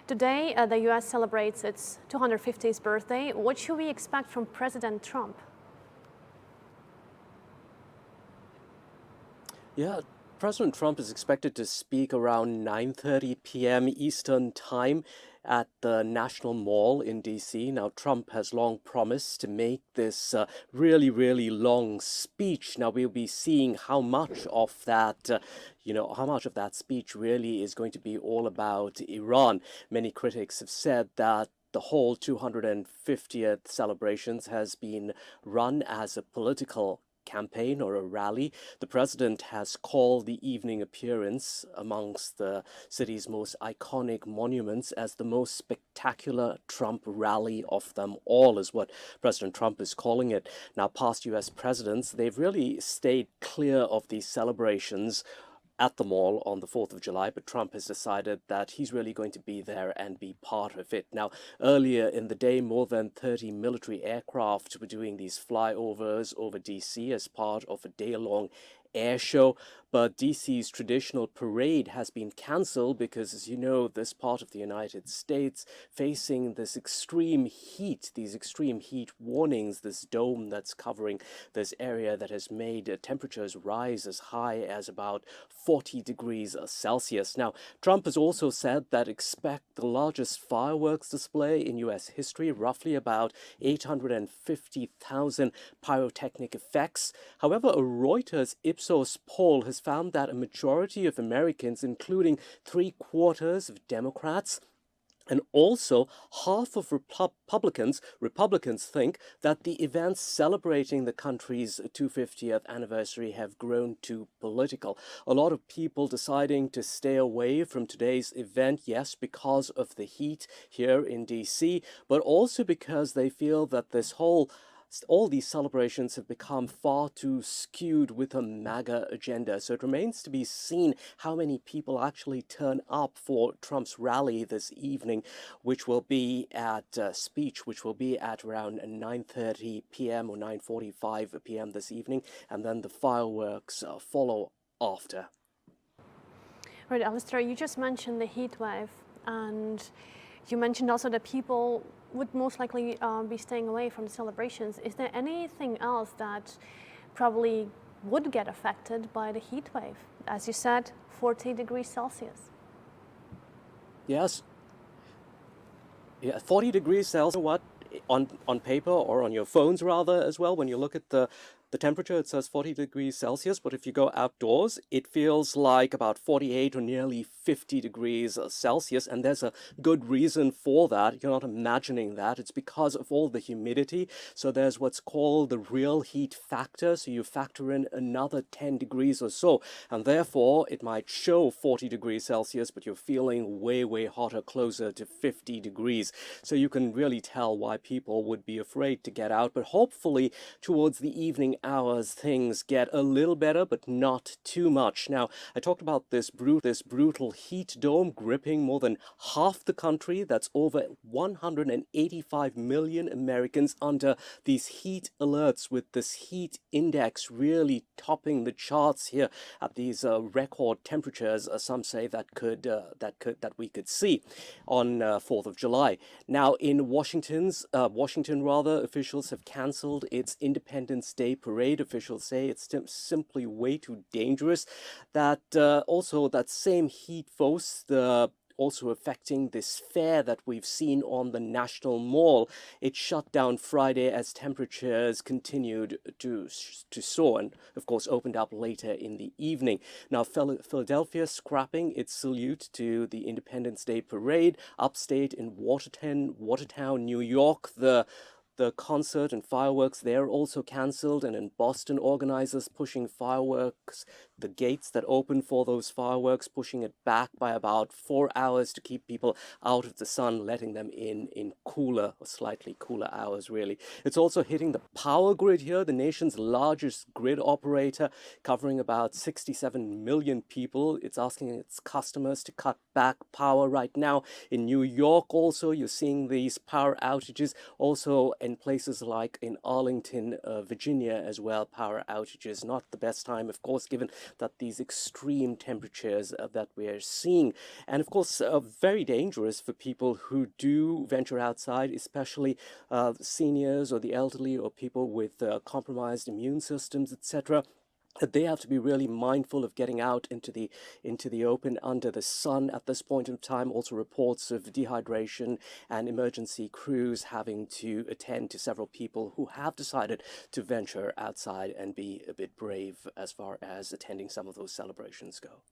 Today, the U.S. celebrates its 250th birthday. What should we expect from President Trump? Yeah, President Trump is expected to speak around 9:30 p.m. Eastern Time at the National Mall in D.C. Now, Trump has long promised to make this really, really long speech. Now, we'll be seeing how much of that, how much of that speech really is going to be all about Iran. Many critics have said that the whole 250th celebrations has been run as a political campaign or a rally. The president has called the evening appearance amongst the city's most iconic monuments as the most spectacular Trump rally of them all, is what President Trump is calling it. Now, past US presidents, they've really stayed clear of these celebrations at the mall on the 4th of July, but Trump has decided that he's really going to be there and be part of it. Now, earlier in the day, more than 30 military aircraft were doing these flyovers over DC as part of a day-long air show, but DC's traditional parade has been cancelled because, as you know, this part of the United States facing this extreme heat, these extreme heat warnings, this dome that's covering this area that has made temperatures rise as high as about 40 degrees Celsius. Now, Trump has also said that expect the largest fireworks display in US history, roughly about 850,000 pyrotechnic effects. However, a Reuters Ipsos poll has found that a majority of Americans, including 3/4 of Democrats, and also half of Republicans think that the events celebrating the country's 250th anniversary have grown too political. A lot of people deciding to stay away from today's event, yes, because of the heat here in DC, but also because they feel that all these celebrations have become far too skewed with a MAGA agenda. So it remains to be seen how many people actually turn up for Trump's rally this evening, which will be at which will be at around 9:30 p.m. or 9:45 p.m. this evening, and then the fireworks follow after. Right, Allister, you just mentioned the heat wave, and you mentioned also that people would most likely be staying away from the celebrations. Is there anything else that probably would get affected by the heat wave? As you said, 40 degrees Celsius. Yes. Yeah, 40 degrees Celsius, what? On paper or on your phones rather as well, when you look at the temperature, it says 40 degrees Celsius, but if you go outdoors, it feels like about 48 or nearly 50 degrees Celsius, and there's a good reason for that. You're not imagining that. It's because of all the humidity. So there's what's called the real heat factor, so you factor in another 10 degrees or so, and therefore it might show 40 degrees Celsius, but you're feeling way, way hotter, closer to 50 degrees. So you can really tell why people would be afraid to get out, but hopefully towards the evening hours things get a little better, but not too much. Now, I talked about this brutal heat dome gripping more than half the country. That's over 185 million Americans under these heat alerts, with this heat index really topping the charts here at these record temperatures. Some say that we could see on 4th of July. Now, in Washington, officials have cancelled its Independence Day parade. Officials say it's simply way too dangerous. That also that same heat force, also affecting this fair that we've seen on the National Mall. It shut down Friday as temperatures continued to soar, and of course opened up later in the evening. Now, Philadelphia scrapping its salute to the Independence Day parade. Upstate in Watertown, New York, the concert and fireworks there also cancelled, and in Boston, organizers pushing fireworks, the gates that open for those fireworks, pushing it back by about 4 hours to keep people out of the sun, letting them in cooler or slightly cooler hours, really. It's also hitting the power grid here, the nation's largest grid operator, covering about 67 million people. It's asking its customers to cut back power right now. In New York also, you're seeing these power outages. Also in places like in Arlington, Virginia as well, power outages. Not the best time, of course, given that these extreme temperatures that we're seeing. And of course, very dangerous for people who do venture outside, especially seniors or the elderly or people with compromised immune systems, etc. They have to be really mindful of getting out into the open under the sun at this point in time. Also reports of dehydration and emergency crews having to attend to several people who have decided to venture outside and be a bit brave as far as attending some of those celebrations go.